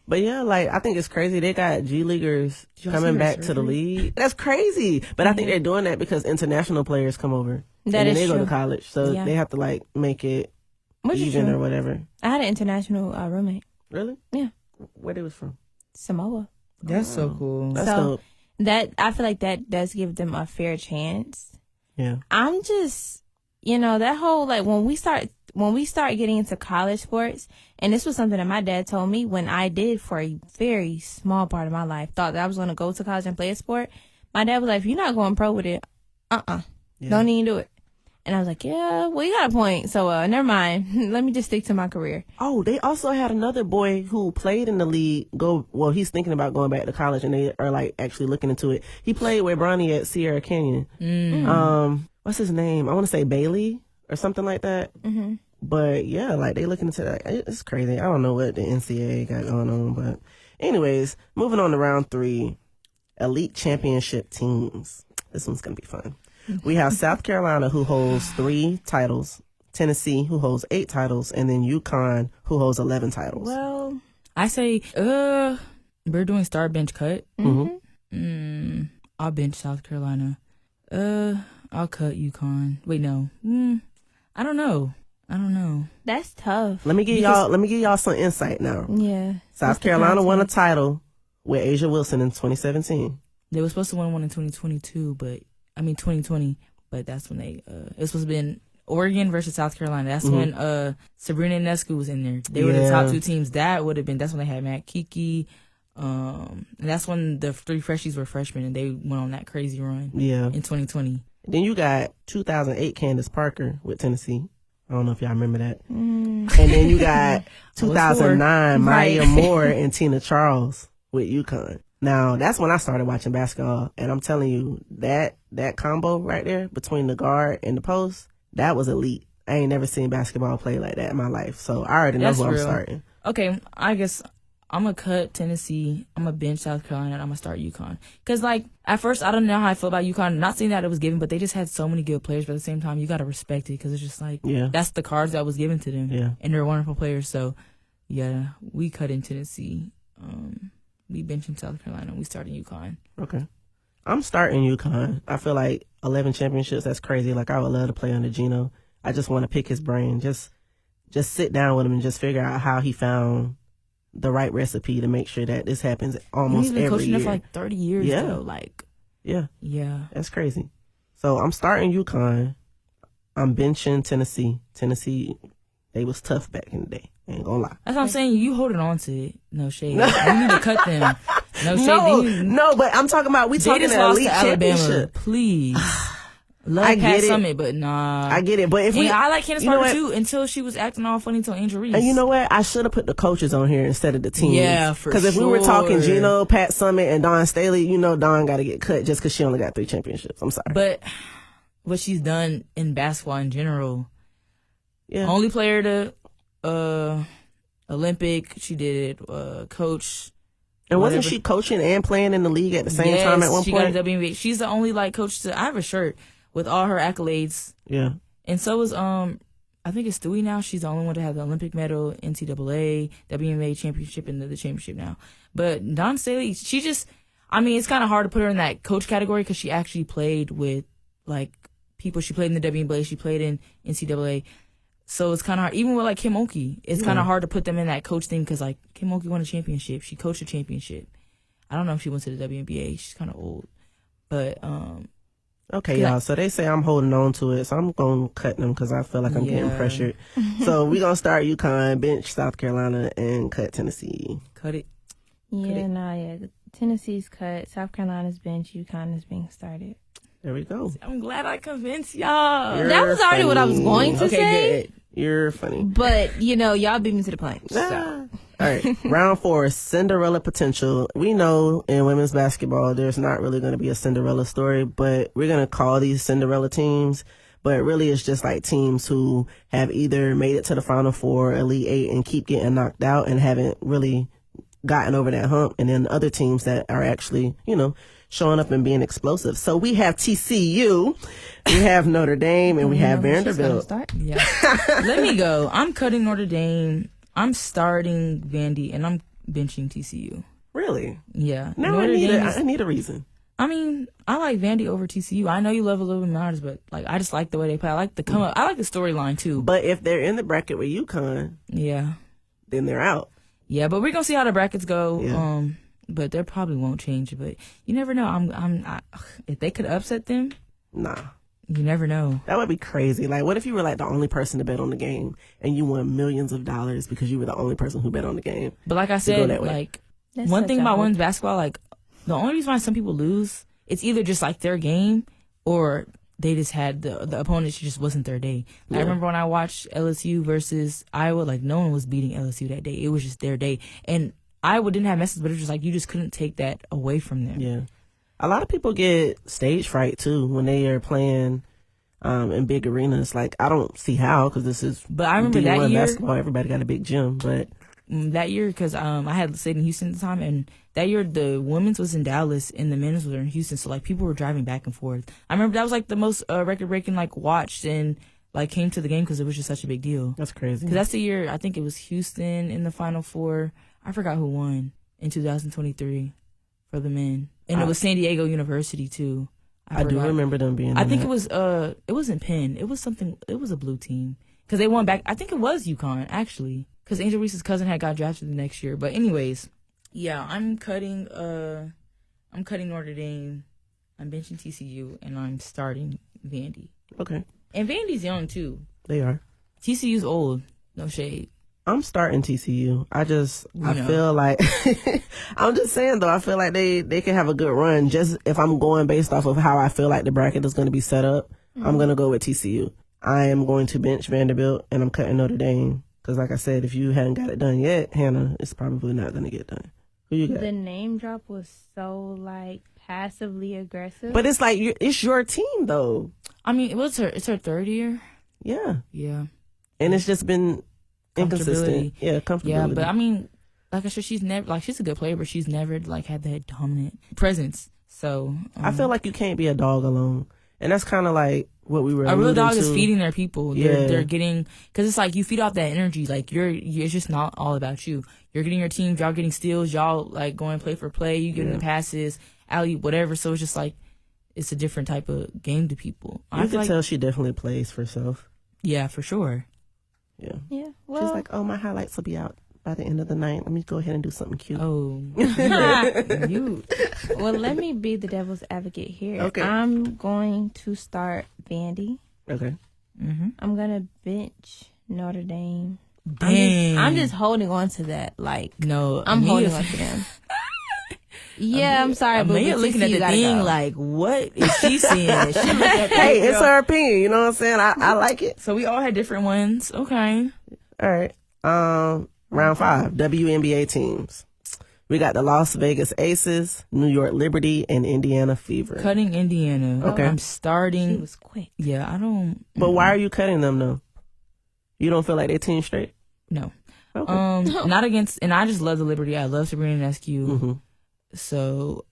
But yeah, like, I think it's crazy. They got G Leaguers Y'all see coming her back to the surgery? league. That's crazy. But I think they're doing that because international players come over. That and then is they go true. to college. So Yeah. they have to, like, make it Which is even true. or whatever. I had an international roommate, Really? Yeah. Where they was from? Samoa. That's so cool. That's So- dope. That I feel like that does give them a fair chance. Yeah. I'm just, that whole like when we start getting into college sports, and this was something that my dad told me when I did for a very small part of my life, thought that I was going to go to college and play a sport. My dad was like, if you're not going pro with it, Yeah. don't even do it. And I was like, yeah, well, you got a point. So never mind. Let me just stick to my career. Oh, they also had another boy who played in the league he's thinking about going back to college, and they are like actually looking into it. He played with Bronny at Sierra Canyon. What's his name? I want to say Bailey or something like that. Mm-hmm. But yeah, like they looking into that. It's crazy. I don't know what the NCAA got going on, but anyways, moving on to round 3, elite championship teams. This one's gonna be fun. We have South Carolina, who holds 3 titles, Tennessee, who holds 8 titles, and then UConn, who holds 11 titles. Well, I say, we're doing star bench cut. Mm-hmm. I'll bench South Carolina. I'll cut UConn. Wait, no. I don't know. that's tough. Let me give y'all some insight now. Yeah. South What's the Carolina won a context? title with Asia Wilson in 2017. They were supposed to win one in 2020, but that's when they, it was supposed to be in Oregon versus South Carolina. That's when, Sabrina Ionescu was in there. They were the top 2 teams. That's when they had Matt Kiki. And that's when the 3 freshies were freshmen and they went on that crazy run Yeah. in 2020. Then you got 2008 Candace Parker with Tennessee. I don't know if y'all remember that. And then you got 2009 Maya Right. Moore and Tina Charles with UConn. Now, that's when I started watching basketball. And I'm telling you, that combo right there between the guard and the post, that was elite. I ain't never seen basketball play like that in my life. So I already know That's who I'm real. starting. Okay, I guess I'm going to cut Tennessee. I'm going to bench South Carolina. And I'm going to start UConn. Because, like, at first, I don't know how I feel about UConn. Not saying that it was given, but they just had so many good players. But at the same time, you got to respect it because it's just like, Yeah. that's the cards that was given to them. Yeah. And they're wonderful players. So, yeah, we cut in Tennessee. We benching South Carolina. We starting UConn. Okay. I'm starting UConn. I feel like 11 championships, that's crazy. Like, I would love to play under Gino. I just want to pick his brain. Just sit down with him and just figure out how he found the right recipe to make sure that this happens almost He's been every coaching year. there for like 30 years, Yeah. though. Like, Yeah, yeah. that's crazy. So I'm starting UConn. I'm benching Tennessee. Tennessee, they was tough back in the day. Ain't gonna lie. That's what I'm saying. You holding on to it. No shade. You need to cut them. No, but I'm talking about, we They talking just about lost elite to Alabama. championship. Please. Love I Pat get it. Summitt, but nah. I get it, but if I like Candace you know Parker what? too until she was acting all funny to Angel Reese. And you know what? I should have put the coaches on here instead of the teams. Yeah, for Because if we were talking sure. Gino, Pat Summitt, and Dawn Staley, you know Dawn got to get cut just because she only got 3 championships. I'm sorry. But what she's done in basketball in general, only player to Olympic, she did coach. And whatever. wasn't she coaching and playing in the league at the same time at one she point? got a WNBA. She's the only coach to. I have a shirt with all her accolades. Yeah. And so is I think it's Stewie now. She's the only one to have the Olympic medal, NCAA, WNBA championship, and the championship now. But Dawn Staley, she just, it's kind of hard to put her in that coach category because she actually played with people. She played in the WNBA, she played in NCAA. So it's kind of hard. Even with Kim Mulkey, it's kind of hard to put them in that coach thing because Kim Mulkey won a championship. She coached a championship. I don't know if she went to the WNBA. She's kind of old, but okay, y'all. So they say I'm holding on to it, so I'm gonna cut them because I feel like I'm getting pressured. So we gonna start UConn, bench South Carolina, and cut Tennessee. Cut it. Yeah. Tennessee's cut. South Carolina's bench. UConn is being started. There we go. I'm glad I convinced y'all. That was already what I was going to say. Good. You're funny. But, y'all beat me to the punch. So. All right. Round 4, Cinderella potential. We know in women's basketball, there's not really going to be a Cinderella story, but we're going to call these Cinderella teams. But really, it's just teams who have either made it to the Final Four, Elite 8, and keep getting knocked out and haven't really gotten over that hump. And then other teams that are actually, showing up and being explosive. So we have TCU, we have Notre Dame, and we have Vanderbilt. Yeah. Let me go. I'm cutting Notre Dame. I'm starting Vandy, and I'm benching TCU. Really? Yeah. Now I need a reason. I like Vandy over TCU. I know you love 11 Matters, but I just like the way they play. I like the come up. I like the storyline too. But if they're in the bracket with UConn, then they're out. Yeah, but we're gonna see how the brackets go. Yeah. But they probably won't change it. But you never know. If they could upset them, nah. You never know. That would be crazy. What if you were the only person to bet on the game and you won millions of dollars because you were the only person who bet on the game? But like I said, one thing about women's basketball, the only reason why some people lose, it's either just their game or they just had the opponent just wasn't their day. I remember when I watched LSU versus Iowa, no one was beating LSU that day. It was just their day. And Iowa didn't have messes, but it was just you just couldn't take that away from them. Yeah. A lot of people get stage fright too when they are playing in big arenas. I don't see how, because this is but I remember D1 that year, basketball. Everybody got a big gym, but that year, because I had stayed in Houston at the time, and that year the women's was in Dallas and the men's was in Houston, so people were driving back and forth. I remember that was the most record breaking watched and came to the game because it was just such a big deal. That's crazy. Because that's the year I think it was Houston in the Final Four. I forgot who won in 2023 for the men, and it was San Diego University too. I do remember them being. I think it was it wasn't Penn. It was something. It was a blue team because they won back. I think it was UConn actually, because Angel Reese's cousin had got drafted the next year. But anyways, yeah, I'm cutting Notre Dame. I'm benching TCU, and I'm starting Vandy. Okay. And Vandy's young too. They are. TCU's old. No shade. I'm starting TCU. I feel I'm just saying though, I feel like they can have a good run. Just if I'm going based off of how I feel like the bracket is going to be set up, I'm going to go with TCU. I am going to bench Vanderbilt, and I'm cutting Notre Dame. Because like I said, if you hadn't got it done yet, Hannah, it's probably not going to get done. Who you got? The name drop was so passively aggressive. But it's it's your team though. It's her third year. Yeah. Yeah. And it's just been inconsistent. Yeah, comfortability. Yeah, but like I said, she's never she's a good player, but she's never had that dominant presence. So I feel like you can't be a dog alone, and that's kind of what we were. A real dog to. is feeding their people. Yeah. They're getting, because it's you feed off that energy. It's just not all about you. You're getting your team. Y'all getting steals. Y'all going play for play. You getting the passes, alley, whatever. So it's just it's a different type of game to people. You can tell she definitely plays for herself. Yeah, for sure. Yeah. Yeah. Well, she's oh, my highlights will be out by the end of the night. Let me go ahead and do something cute. Oh. You. Well, let me be the devil's advocate here. Okay. I'm going to start Vandy. Okay. Mm-hmm. I'm going to bench Notre Dame. Dang. I'm just holding on to that. No. I'm holding on to them. Yeah, I'm sorry, but Amea looking at the thing like, what is she seeing? She looking at Hey, it's her opinion. You know what I'm saying? I like it. So we all had different ones. Okay. All right. Round 5, WNBA teams. We got the Las Vegas Aces, New York Liberty, and Indiana Fever. Cutting Indiana. Okay. I'm starting. She was quick. Yeah, I don't. But why are you cutting them though? You don't feel like they team straight? No. Okay. Not against, and I just love the Liberty. I love Sabrina Ionescu. Mm-hmm. So,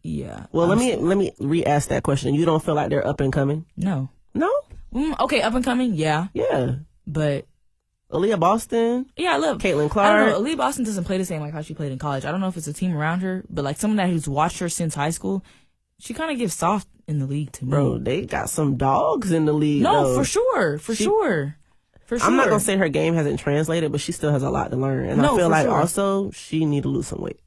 yeah. Well, let me re-ask that question. You don't feel like they're up and coming? No. No? Okay, up and coming, yeah. Yeah. But Aaliyah Boston. yeah, I love Caitlin I don't Clark. know. Aaliyah Boston doesn't play the same like how she played in college. I don't know if it's a team around her, but like someone that who's watched her since high school, she kind of gives soft in the league to me. Bro, they got some dogs in the league. No, though. for sure. For sure. I'm not gonna say her game hasn't translated, but she still has a lot to learn. And I No, feel for like sure. also she need to lose some weight.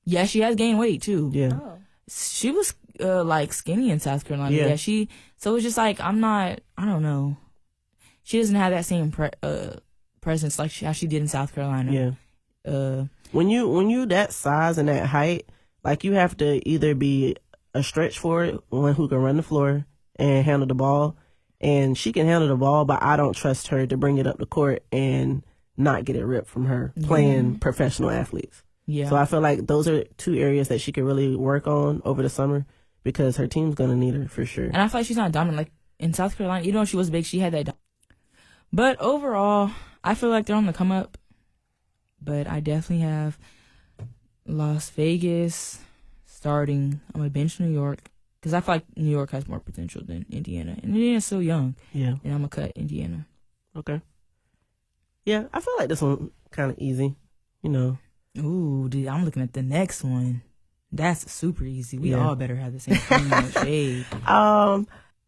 Yeah, she has gained weight too. Yeah. Oh. She was like skinny in South Carolina. Yeah. So it's just like I don't know. She doesn't have that same presence like how she did in South Carolina. Yeah. When you that size and that height, like you have to either be a stretch for it, one who can run the floor and handle the ball, and she can handle the ball, but I don't trust her to bring it up the court and not get it ripped from her playing professional athletes. Yeah. So I feel like those are 2 areas that she could really work on over the summer because her team's gonna need her for sure. And I feel like she's not dominant. Like in South Carolina, even though she was big, she had that. But overall, I feel like they're on the come up. But I definitely have Las Vegas starting. I'm going to bench New York because I feel like New York has more potential than Indiana. And Indiana's still young. Yeah. And I'm going to cut Indiana. Okay. Yeah, I feel like this one kind of easy, you know. Ooh, dude, I'm looking at the next one. That's super easy. We Yeah. all better have the same thing. No shade.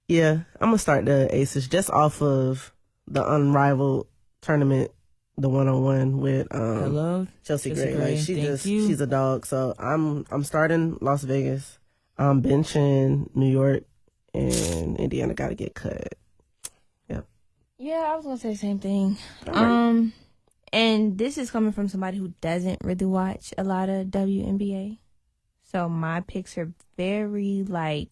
Yeah, I'm gonna start the Aces just off of the unrivaled tournament, the 1-on-1 with Hello? Chelsea Chelsea Gray. Gray, Like thank you. she's a dog. So I'm starting Las Vegas. I'm benching New York, and Indiana got to get cut. Yep. Yeah, I was gonna say the same thing. All right. And this is coming from somebody who doesn't really watch a lot of WNBA. So my picks are very like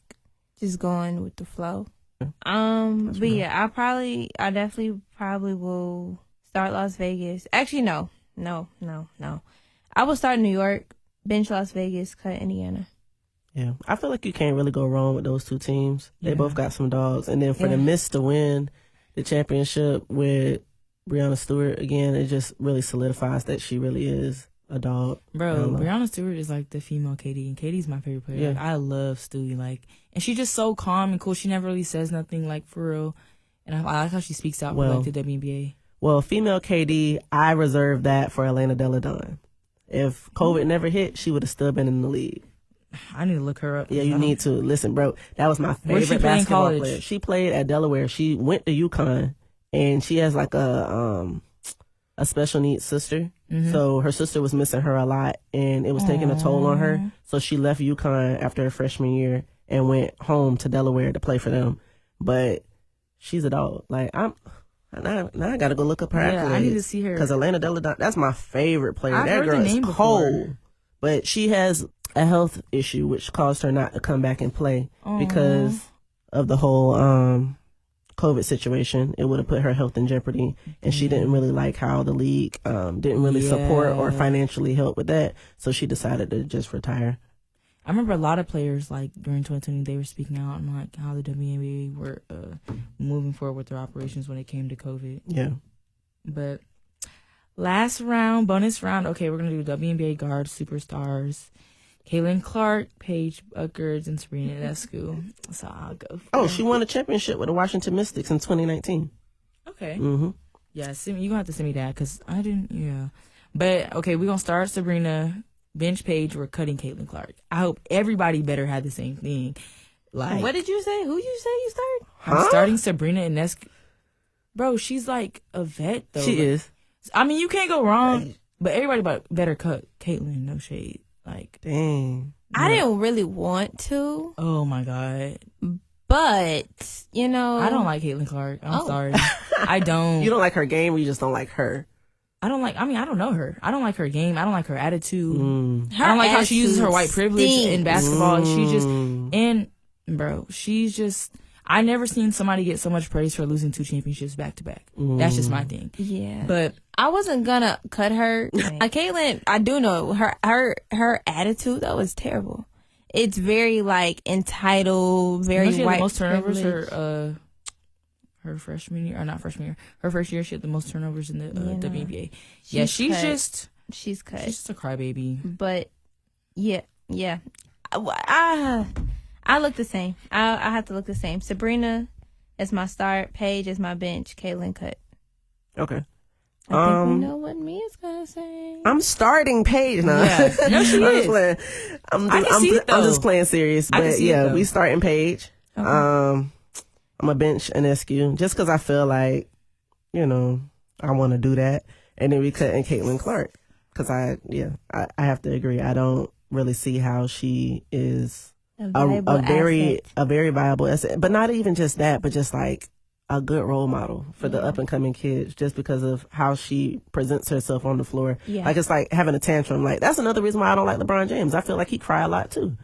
just going with the flow. But real. yeah, I definitely probably will start Las Vegas. Actually, no. I will start New York, bench Las Vegas, cut Indiana. Yeah, I feel like you can't really go wrong with those 2 teams. They Yeah. both got some dogs, and then for the Miss to win the championship with Breanna Stewart again, it just really solidifies that she really is a dog. Bro, Breanna Stewart is like the female KD, and KD's my favorite player. Yeah. Like, I love Stewie, like, and she's just so calm and cool. She never really says nothing, like, for real. And I like how she speaks out for like the WNBA. Well, female KD, I reserve that for Elena Delle Donne. If COVID never hit, she would have still been in the league. I need to look her up. Yeah, you need to. Listen, bro, that was my Where's she favorite play in basketball college? player. She played at Delaware. She went to UConn, and she has like a special needs sister. Mm-hmm. So her sister was missing her a lot, and it was taking a toll on her. So she left UConn after her freshman year and went home to Delaware to play for them. But she's a dog. Like now I gotta go look up her accolades. I need to see her. Because Elena Delle Donne, that's my favorite player. I've That heard girl the is name cold. before. But she has a health issue which caused her not to come back and play because of the whole COVID situation. It would have put her health in jeopardy, and she didn't really like how the league didn't really support or financially help with that, so she decided to just retire. I remember a lot of players, like, during 2020, they were speaking out on, like, how the WNBA were moving forward with their operations when it came to COVID. Yeah. But last round, bonus round, okay, we're going to do WNBA guard superstars. Caitlin Clark, Paige Buckers, and Sabrina Ionescu. So I'll go. She won a championship with the Washington Mystics in 2019. Okay. Mm-hmm. Yeah, you're going to have to send me that because I didn't, yeah. But, okay, we're going to start Sabrina, bench Paige, we're cutting Caitlin Clark. I hope everybody better have the same thing. Like, What did you say? Who you say you start? I'm starting Sabrina Ionescu. Bro, she's like a vet, though. She is. I mean, you can't go wrong, but everybody better cut Caitlin, no shade. Like, dang. I didn't really want to, oh my God. but, you know. I don't like Caitlin Clark. I'm sorry. I don't. You don't like her game, or you just don't like her? I don't know her. I don't like her game. I don't like her attitude. Her I don't like how she uses her white attitude privilege stinks. in basketball. She's just, I never seen somebody get so much praise for losing 2 championships back to back. That's just my thing. Yeah. But I wasn't gonna cut her. Caitlin, I do know her attitude though is terrible. It's very like entitled, very she had white the most turnovers privilege. her freshman year, or not freshman year. Her first year, she had the most turnovers in the WNBA. She's She's cut. just She's cut. she's just a crybaby. But yeah. I look the same. I have to look the same. Sabrina is my start. Paige is my bench. Caitlin cut. Okay. I think we know what Mia's gonna say. I'm starting Paige now. Yeah. No, she I'm is. just playing. I'm just playing serious. I can But see it, yeah, though. we starting Paige. Okay. I'm a bench Anescu just because I feel like, I want to do that. And then we cut in Caitlin Clark because I have to agree. I don't really see how she is a very viable asset, but not even just that, but just like a good role model for the up and coming kids just because of how she presents herself on the floor. Yeah. Like it's like having a tantrum. Like that's another reason why I don't like LeBron James. I feel like he cry a lot too.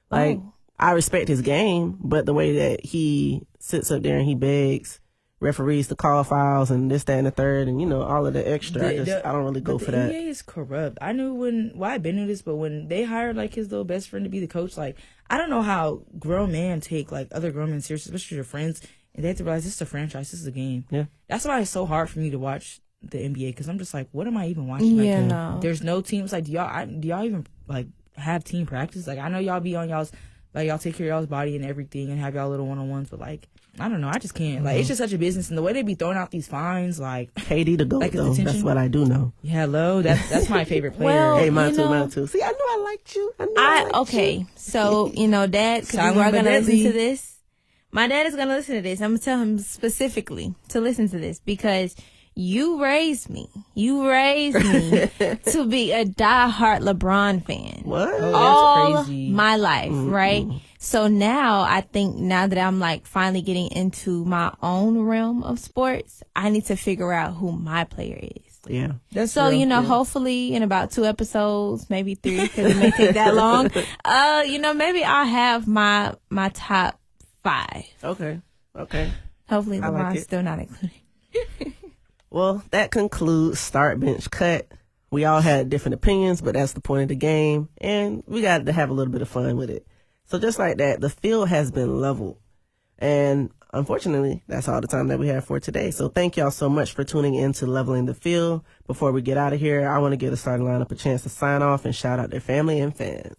Like I respect his game, but the way that he sits up there and he begs referees to call fouls and this, that, and the third, and all of the extra. I don't really go for that. The NBA is corrupt. I knew I been knew this, but when they hired like his little best friend to be the coach, like I don't know how grown men take like other grown men seriously, especially your friends, and they have to realize this is a franchise, this is a game. Yeah, that's why it's so hard for me to watch the NBA because I'm just like, what am I even watching? Yeah, like, no. There's no teams. Like, do y'all even like have team practice? Like, I know y'all be on y'all's. Like, y'all take care of y'all's body and everything and have y'all little one-on-ones, but, like, I don't know. I just can't. Like, it's just such a business. And the way they be throwing out these fines, like... KD to go, like, though. That's what I do know. Yeah, hello. That's my favorite player. Well, hey, mine too. See, I knew I liked you. So, Dad, because you are going to listen to this. My dad is going to listen to this. I'm going to tell him specifically to listen to this because... You raised me to be a diehard LeBron fan. What? Oh, all that's crazy. My life, right? So now I think now that I'm like finally getting into my own realm of sports, I need to figure out who my player is. Yeah. That's so, real. hopefully in about 2 episodes, maybe 3, because it may take that long. Maybe I'll have my top 5. Okay. Hopefully I like LeBron's it. still not included. Well, that concludes Start Bench Cut. We all had different opinions, but that's the point of the game, and we got to have a little bit of fun with it. So just like that, the field has been leveled, and unfortunately, that's all the time that we have for today. So thank y'all so much for tuning in to Leveling the Field. Before we get out of here, I want to give the starting lineup a chance to sign off and shout out their family and fans.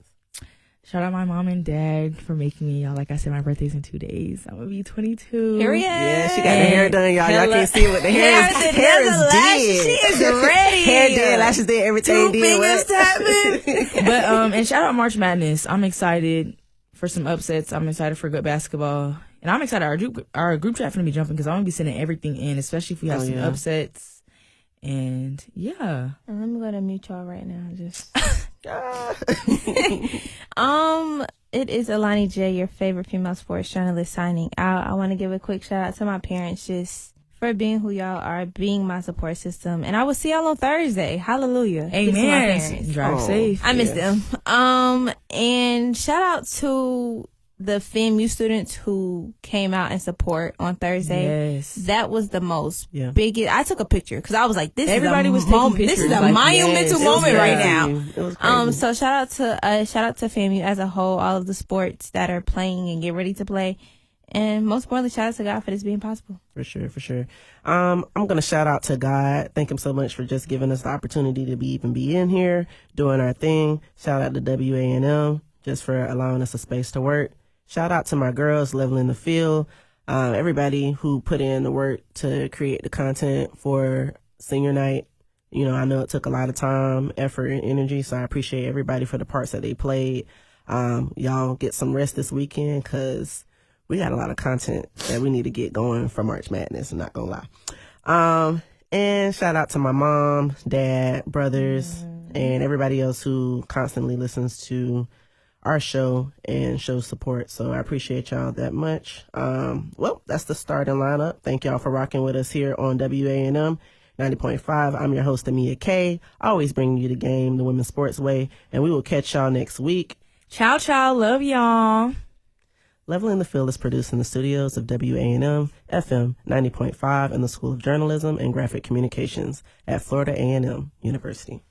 Shout out my mom and dad for making me, y'all. Like I said, my birthday's in 2 days. I'm going to be 22. Period. Yeah, she got the hair done, y'all. Y'all can't see what the hair is. Hair is dead. She is ready. Hair dead, lashes dead, everything 2 dead. fingers tapping. But, and shout out March Madness. I'm excited for some upsets. I'm excited for good basketball. And I'm excited our group chat going to be jumping because I'm going to be sending everything in, especially if we have some upsets. And, yeah. And let me go to mute y'all right now. Just... It is Alani J, your favorite female sports journalist, signing out. I want to give a quick shout out to my parents just for being who y'all are, being my support system. And I will see y'all on Thursday. Hallelujah. Amen. Drive safe. I miss them. And shout out to the FAMU students who came out in support on Thursday. Yes. That was the most biggest. I took a picture because I was like, everybody was taking pictures. This is a like, monumental moment right now. It was crazy. So shout out to FAMU as a whole, all of the sports that are playing and get ready to play. And most importantly, shout out to God for this being possible. For sure. I'm going to shout out to God. Thank him so much for just giving us the opportunity to be in here, doing our thing. Shout out to WANM just for allowing us a space to work. Shout out to my girls, Leveling the Field. Everybody who put in the work to create the content for senior night. I know it took a lot of time, effort, and energy, so I appreciate everybody for the parts that they played. Y'all get some rest this weekend because we got a lot of content that we need to get going for March Madness. I'm not gonna lie. And shout out to my mom, dad, brothers, and everybody else who constantly listens to our show and shows support. So I appreciate y'all that much. Well, that's the starting lineup. Thank y'all for rocking with us here on WANM. 90.5. I'm your host, Amea K, always bringing you the game, the women's sports way, and we will catch y'all next week. Ciao, ciao. Love y'all. Leveling the Field is produced in the studios of WANM-FM 90.5 in the School of Journalism and Graphic Communications at Florida A&M University.